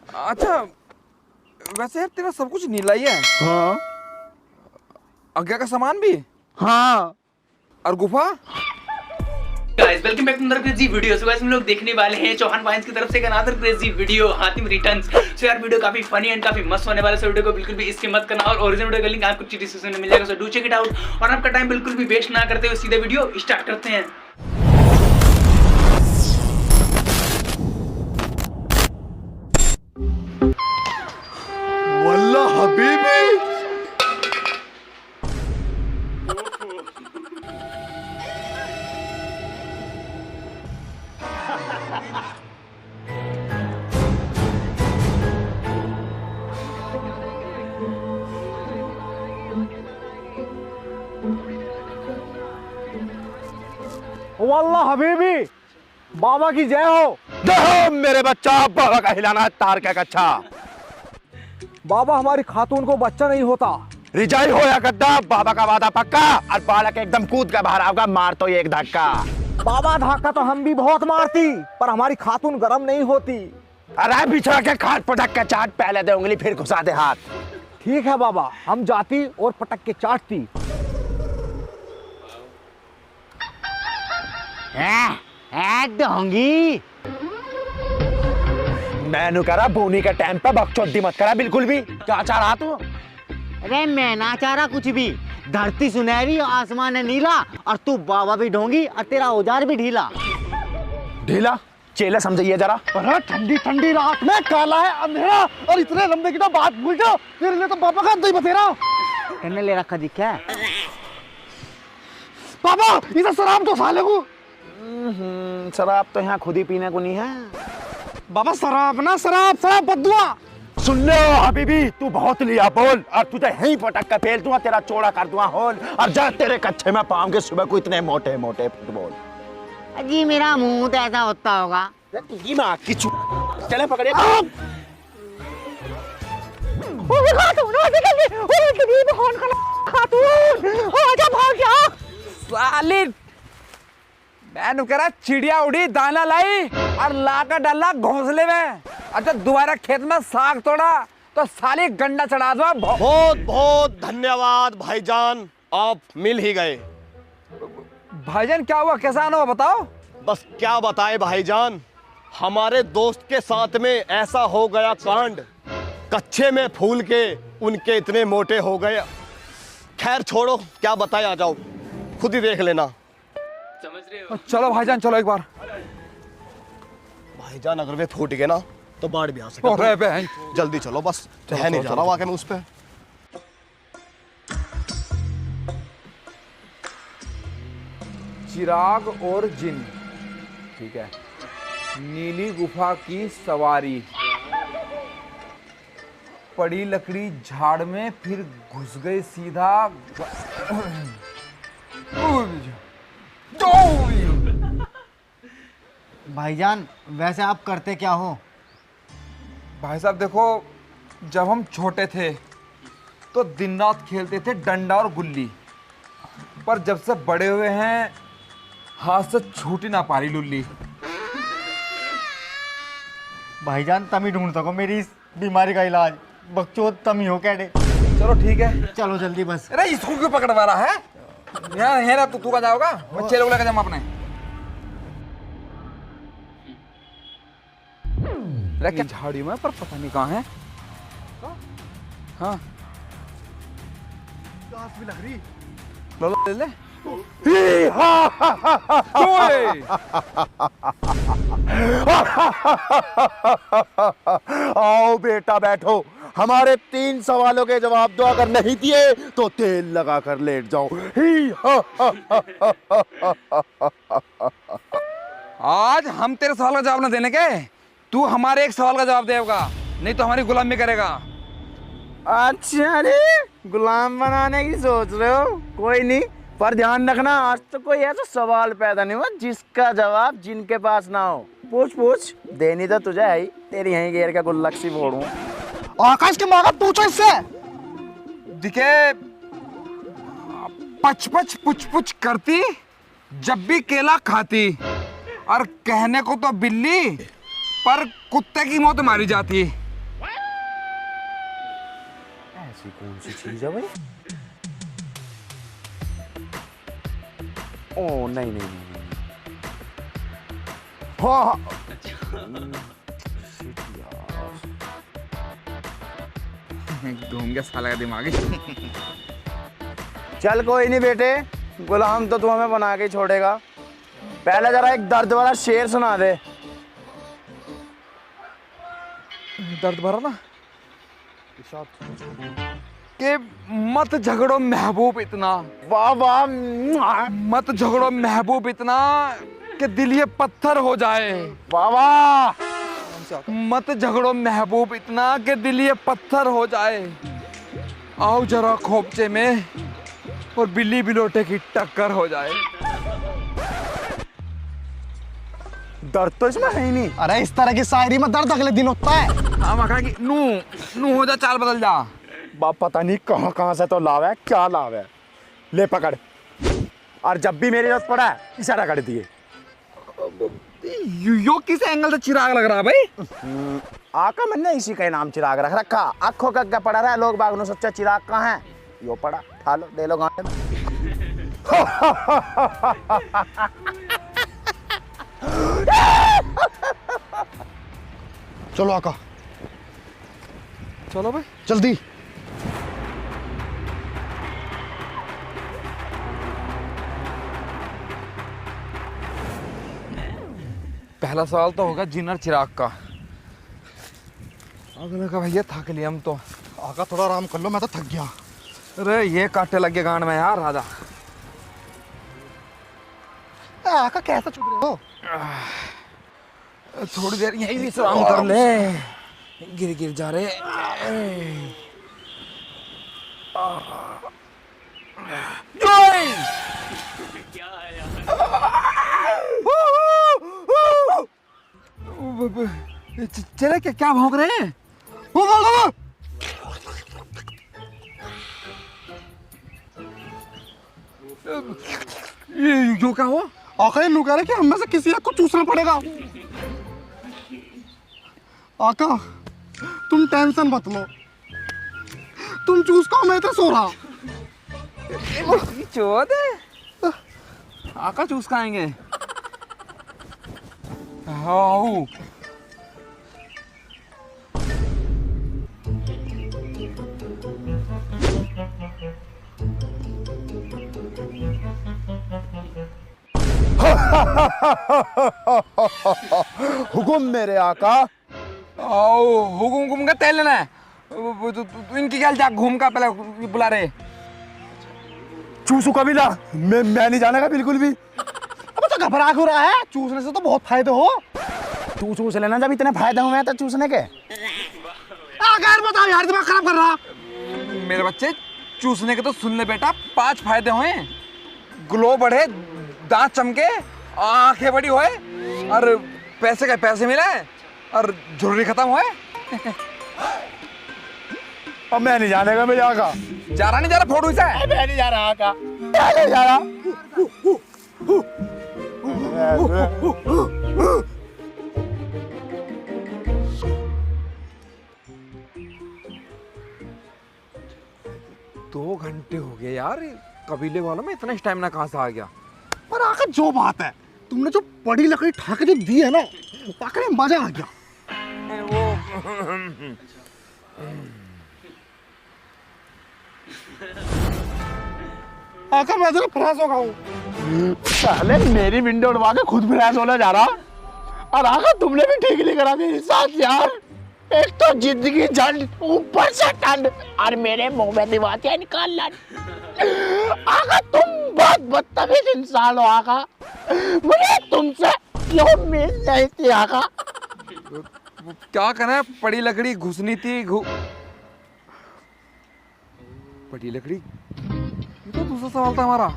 अच्छा वैसे यार तेरा सब कुछ नीला ही है। हाँ आज्ञा का सामान भी। हाँ। और गुफा। Guys welcome back to another crazy video. So guys हम लोग देखने वाले हैं चौहान वाइन्स की तरफ से एक another crazy video Hatim returns. So यार वीडियो काफी फनी एंड काफी मस्त होने वाला है। सो वीडियो को बिल्कुल भी स्किप मत करना और ओरिजिनल वीडियो का लिंक आपको डिस्क्रिप्शन में मिल जाएगा। So do check it out और आपका टाइम बिल्कुल भी वेस्ट ना करते हुए सीधे वीडियो स्टार्ट करते हैं। वल्ला हबीबी वल्ला हबीबी बाबा की जय हो। दो मेरे बच्चा, बाबा का हिलाना तार का कच्चा। बाबा हमारी खातून को बच्चा नहीं होता। रिजाई हो या गद्दा, बाबा का वादा पक्का। और बालक एकदम कूद कर बाहर आओगा, मार तो ये एक धक्का। बाबा धक्का तो हम भी बहुत मारती, पर हमारी खातून गरम नहीं होती। अरे बिछड़ा के खाट पटक के चाट, पहले दे उंगली फिर घुसा दे हाथ। ठीक है बाबा, हम जाती और पटक के चाटती। होंगी मैनू करा बोनी के टाइम पे बकचोदी मत करा बिल्कुल भी। क्या चाह रहा तू? अरे मैं ना चाह रहा कुछ भी। धरती सुनहरी और आसमान है नीला और तू बाबा भी ढोंगी और तेरा औजार भी ढीला। ढीला चेला समझिए जरा। अरे ठंडी ठंडी रात में काला है अंधेरा और इतने लंबे की तो बात भूल जाओ। तेरे लिए तो बाबा का दही बतेरा कहने ले रखा दिखा है। बाबा इधर शराब तो साले को। शराब तो यहाँ खुद ही पीने को नहीं है बाबा। शराब ना शराब, शराब बदुआ। सुन लो हबीबी, तू बहुत लिया बोल और तुझे यहीं पटक कर फेल दूंगा, तेरा चौड़ा कर दूंगा होल। और जा तेरे कच्चे में पाऊंगे सुबह को इतने मोटे मोटे फुटबॉल। जी मेरा मुंह तो ऐसा होता होगा। चले पकड़े। साली मैंने करा चिड़िया उड़ी दाना लाई और लाकर डाला घोंसले में। अच्छा दोबारा खेत में साग तोड़ा तो साली गंडा चढ़ा दो। बहुत बहुत धन्यवाद भाईजान, आप मिल ही गए। भाईजान क्या हुआ, कैसा आना हुआ बताओ। बस क्या बताएं भाईजान, हमारे दोस्त के साथ में ऐसा हो गया कांड, कच्चे में फूल के उनके इतने मोटे हो गए। खैर छोड़ो, क्या बताएं, आ जाओ खुद ही देख लेना। समझ रहे हो? चलो भाईजान चलो एक बार। भाईजान अगर वे फूट गए ना तो बाढ़ भी आ सकती अरे है। बहन जल्दी चलो, बस है नहीं जा रहा वाकई में उस पे। चिराग और जिन, ठीक है। नीली गुफा की सवारी, पड़ी लकड़ी झाड़ में फिर घुस गए सीधा। भाईजान वैसे आप करते क्या हो? भाई साहब देखो, जब हम छोटे थे तो दिन रात खेलते थे डंडा और गुल्ली, पर जब से बड़े हुए हैं हाथ से छूट ही ना पा रही लुल्ली। भाईजान तम ही ढूंढ सको मेरी इस बीमारी का इलाज। बकचोद तम ही हो कैडे। चलो ठीक है, चलो जल्दी बस। अरे इसको क्यों पकड़वा रहा है? यहाँ है ना, तू का जाओगा, बच्चे लोग लेकर जाऊँ अपने। झाड़ियों में पर पता नहीं कहाँ है। हाँ भी लग रही। ले ले। आओ बेटा बैठो, हमारे 3 सवालों के जवाब दो, अगर नहीं दिए तो तेल लगा कर लेट जाओ। आज हम तेरे सवाल का जवाब ना देने के, तू हमारे एक सवाल का जवाब देगा, नहीं तो हमारी गुलामी करेगा। अच्छा रे, गुलाम बनाने की सोच रहे हो? कोई नहीं, पर ध्यान रखना आज तो कोई ऐसा सवाल पैदा नहीं हुआ जिसका जवाब जिनके पास ना हो। पूछ पूछ, देनी तो तुझे है ही, तेरी यहीं घेर का गुल्लक सी फोड़ूं। आकाश के माँ पूछो इससे। दिखे पच पच पुछ पुछ करती जब भी केला खाती, और कहने को तो बिल्ली पर कुत्ते की मौत मारी जाती। ऐसी कौन सी चीज है भाई? ओ नहीं नहीं नहीं, नहीं। हाँ घूम गया साला का दिमाग। चल कोई नहीं बेटे, गुलाम तो तू हमें बना के ही छोड़ेगा। पहले जरा एक दर्द वाला शेर सुना दे। दर्द भरा ना कि मत झगड़ो महबूब इतना, वाह वाह, मत झगड़ो महबूब इतना कि दिल ये पत्थर हो जाए। वाह वाह। मत झगड़ो महबूब इतना कि दिल ये पत्थर हो जाए। आओ जरा खोपचे में और बिल्ली बिलोटे की टक्कर हो जाए। दर्द तो इसमें है ही नहीं। अरे इस तरह की शायरी में दर्द अगले दिन होता है। हाँ मखा की नू नू हो जा, चाल बदल जा। बाप पता नहीं कहाँ कहाँ से तो लाव है, क्या लाव है। ले पकड़, और जब भी मेरी जरूरत पड़ा है इशारा कर दिए। यो किस एंगल से चिराग लग रहा है भाई? आका मैंने इसी का नाम चिराग रख रखा। आंखों का क्या पड़ा रहा है, लोग बाग ने सोचा चिराग कहाँ है, यो पड़ा, खा लो, ले लो गाने में। चलो आका, चलो भाई जल्दी। पहला सवाल तो होगा जिनर चिराग का। अगले का भैया थक लिया हम तो। आका थोड़ा आराम कर लो, मैं तो थक गया। अरे ये काटे लग गए गांड में यार। राजा आका कैसा चुप रहे हो? थोड़ी देर यही विश्राम कर ले, गिर गिर जा रहे। चले क्या क्या भौंक रहे हैं? यो क्या हुआ? आका ये लोग कह रहे कि हम में से किसी एक को चूसना पड़ेगा। आका तुम टेंशन मत लो, तुम चूस को, मैं तो सो रहा। चोद है। आका चूस खाएंगे। हाँ हुकुम मेरे आका। आओ हुकुम हुकुम का तेल लेना है। तू इनकी क्या जा घूम का पहले बुला रहे। चूसू कबीला, मैं नहीं जानेगा बिल्कुल भी। अब तो घबरा क्यों रहा है? चूसने से तो बहुत फायदे हो। तू चूस लेना, जब इतने फायदे हुए हैं तो चूसने के। आका यार बताओ यार, दिमाग खराब कर रहा। मेरे बच्चे चूसने के तो सुन ले बेटा, 5 फायदे हुए। ग्लो बढ़े, दांत चमके, आंखें बड़ी होए, और पैसे के पैसे मिले, और झुर्री खत्म होए। अब मैं नहीं जानेगा, मैं आका। जा रहा नहीं जा रहा फोटो से? मैं नहीं जा रहा आका, मैं नहीं जा रहा। 2 घंटे हो गए यार, कबीले वालों में इतना स्टैमिना कहाँ से आ गया? पर आका जो बात है, तुमने जो बड़ी लकड़ी ठाक जो दी है ना, वाकई मजा आ गया। आका मैं जरा फ्रेश हो गया हूँ। साले मेरी विंडो उड़वा के खुद फ्रेश होने जा रहा। और आका तुमने भी ठीक नहीं करा मेरे साथ यार। एक तो जिंदगी झंड, ऊपर से ठंड, और मेरे मुंह में दीवार निकाल ला। आका तुम बहुत बदतमीज इंसान हो आका, मुझे तुमसे क्यों मिल रही थी आका? क्या करें, पड़ी लकड़ी घुसनी थी। पड़ी लकड़ी, ये तो दूसरा सवाल था हमारा।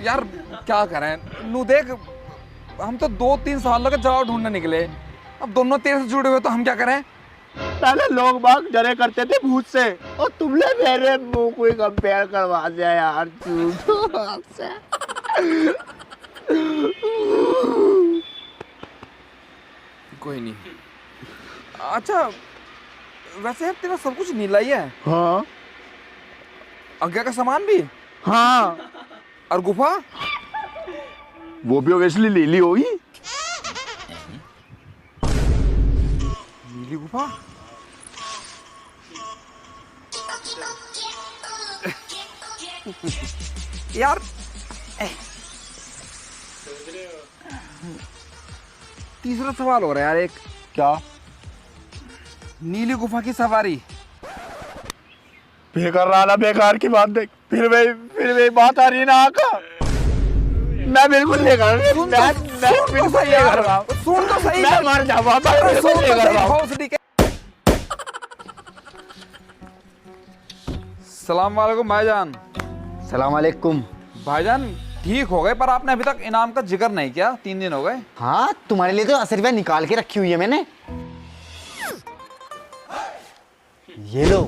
यार क्या करें, नू देख हम तो 2-3 साल का जवाब ढूंढने निकले, अब दोनों तेरे से जुड़े हुए तो हम क्या करें? पहले लोग बाग डरे करते थे भूत से, और तुमने मेरे मुंह को ही कंपेयर करवा दिया यार। से कोई नहीं, अच्छा वैसे यार तेरा सब कुछ नीला ही है। हाँ आज्ञा का सामान भी हाँ, और गुफा। वो भी ऑब्वियसली लीली होगी। नीली गुफा। यार तीसरा सवाल हो रहा है यार एक। क्या? नीली गुफा की सवारी। बेकार रहा ना, बेकार की बात देख। फिर वही बात आ रही है ना आका। मैं बिल्कुल नहीं कर रहा। मैं बिल्कुल नहीं कर रहा। सुन तो सही। मैं मर जाऊंगा। मैं बिल्कुल नहीं कर रहा हूँ। सलाम वालेकुम भाईजान। सलाम अलैकुम। भाईजान ठीक हो गए, पर आपने अभी तक इनाम का जिक्र नहीं किया। 3 दिन हो गए। हाँ तुम्हारे लिए तो 80 रुपया निकाल के रखी हुई है मैंने। ये लो।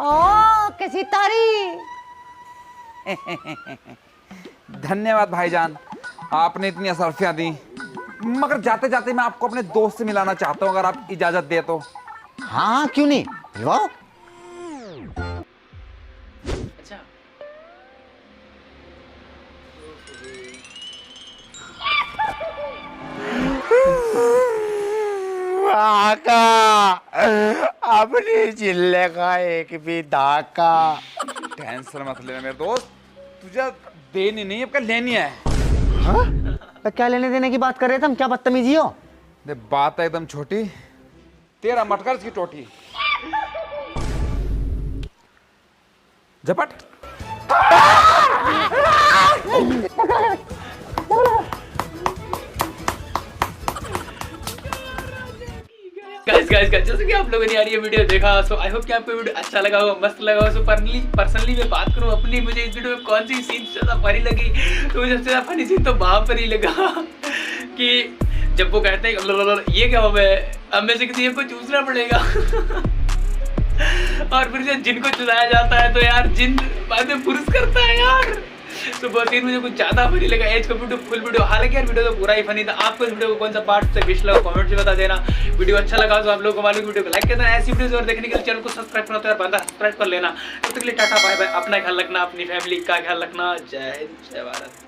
ओ कैसी तारी। धन्यवाद भाईजान, आपने इतनी असरफियां दी। मगर जाते जाते मैं आपको अपने दोस्त से मिलाना चाहता हूँ, अगर आप इजाजत दे तो। हाँ क्यों नहीं, वाह। अच्छा आका अपनी चिल्ले का एक भी धाका। टेंशन मत लेना मेरे दोस्त, तुझे देनी नहीं, अब क्या लेनी है। हाँ तो क्या लेने देने की बात कर रहे थे हम, क्या बदतमीजी हो। दे बात है एकदम छोटी, तेरा मटकर की टोटी। झपट। गाइस जैसे कि आप लोगों ने यार ये वीडियो देखा, सो आई होप कि आपको वीडियो अच्छा लगा होगा, मस्त लगा होगा। सो पर्सनली मैं बात करूं अपनी, मुझे इस वीडियो में कौन सी सीन ज्यादा फनी लगी, तो मुझे सबसे ज्यादा फनी सीन तो वहां पर ही लगा कि जब वो कहते हैं ये क्या हुआ है, अब में से किसी को चूसना पड़ेगा और फिर जब जिन को चुराया जाता है तो यार जिन बाद में पुरुष करता है यार। तो बहुत ही मुझे कुछ ज्यादा फनी लगा as compared to full video. हालांकि यार वीडियो तो पूरा ही फनी था। आपको इस वीडियो को कौन सा पार्ट से बेस्ट लगा कमेंट से बता देना। वीडियो अच्छा लगा तो आप लोगों को मालूम, वीडियो को लाइक कर देना। ऐसी वीडियोस और देखने के लिए चैनल को सब्सक्राइब करना तो यार बंदा सब्सक्राइब कर लेना। तब तक के लिए टाटा बाय बाय। अपना ख्याल रखना, अपनी फैमिली का ख्याल रखना। जय हिंद, जय भारत।